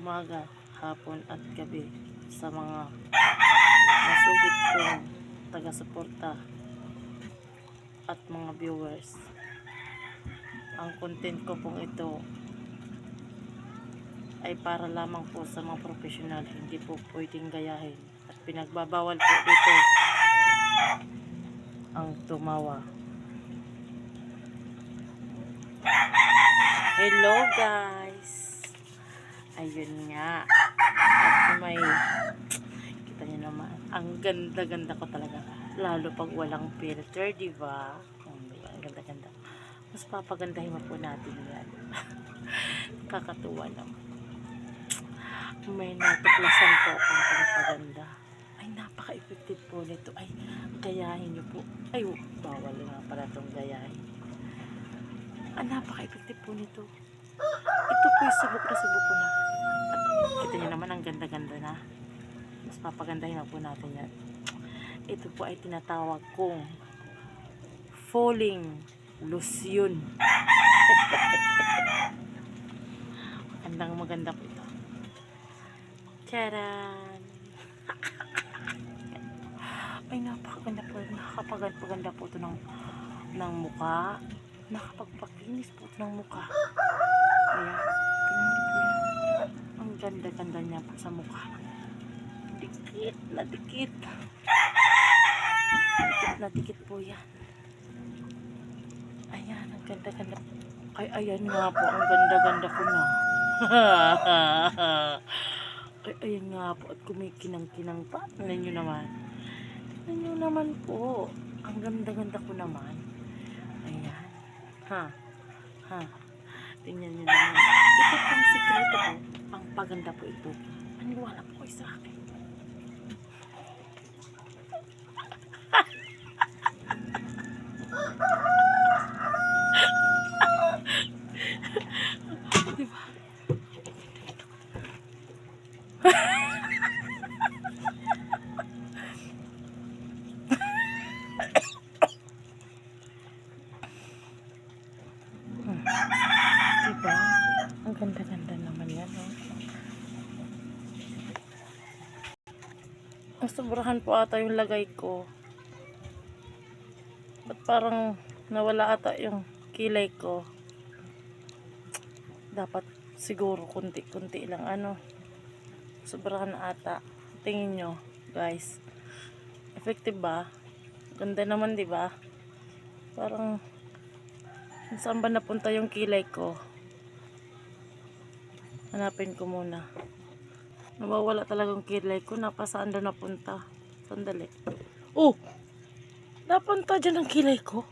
umaga, hapon at gabi sa mga nasugid kong taga-suporta at mga viewers. Ang content ko pong ito ay para lamang po sa mga profesional, hindi po pwedeng gayahin at pinagbabawal po dito ang tumawa. Hello guys, ayun nga, at may kita nyo naman, ang ganda-ganda ko talaga, lalo pag walang filter, diba? Ang ganda-ganda, mas papagandahin mo po natin yan. Kakatuwa naman, may natuklasan po akong pagpaganda. Ay, napaka-effective po nito. Ay, gayahin nyo po. Ay, bawal nga pala itong gayahin. Napaka-effective po nito. Ito po yung subok ko na. At kita nyo naman, ang ganda-ganda na. Mas papagandahin na po natin yan. Ito po ay tinatawag kong falling lotion. Maganda po ito. Charan! Ay, napakaganda po. Nakakapaganda po ito ng mukha. Nakapagpakinis po ito ng mukha. Ayan. Tingnan niyo po yan. Ang ganda-ganda niya po sa mukha. Dikit na dikit. Dikit na dikit po yan. Ayan, ang ganda-ganda. Ay, ayan nga po. Ang ganda-ganda ko na. Ay, ayan nga po. At kumikinang-kinang pa. Tingnan nyo naman. Tingnan nyo naman po. Ang ganda-ganda ko naman. Ayan. Ha. Tingnan nyo naman. Ito pang sikreto po. Ang paganda po ito. Maniwala po kayo sa akin. Diba? Diba? Ang ganda-ganda naman yan, oh. Ang sobrahan po ata yung lagay ko. Ba't parang nawala ata yung kilay ko? Dapat siguro kunti-kunti lang, sobrahan ata. Tingin nyo guys, effective ba? Ganda naman, di ba? Parang saan ba napunta yung kilay ko? Hanapin ko muna. Nawawala talagang kilay ko. Napasaan na napunta? Sandali. Oh, napunta dyan ang kilay ko.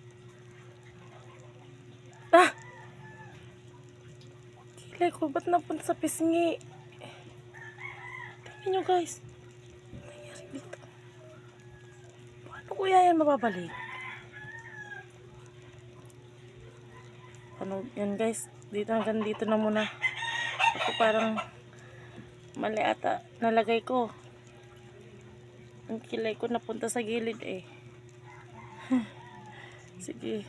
Kilay ko ba't napunta sa pisngi? Tingnan nyo guys, nangyari dito. Paano kuya yan mababalik? Ano yan guys, dito hanggang dito na muna. Ako parang mali ata nalagay ko. Ang kilay ko napunta sa gilid eh. Sige.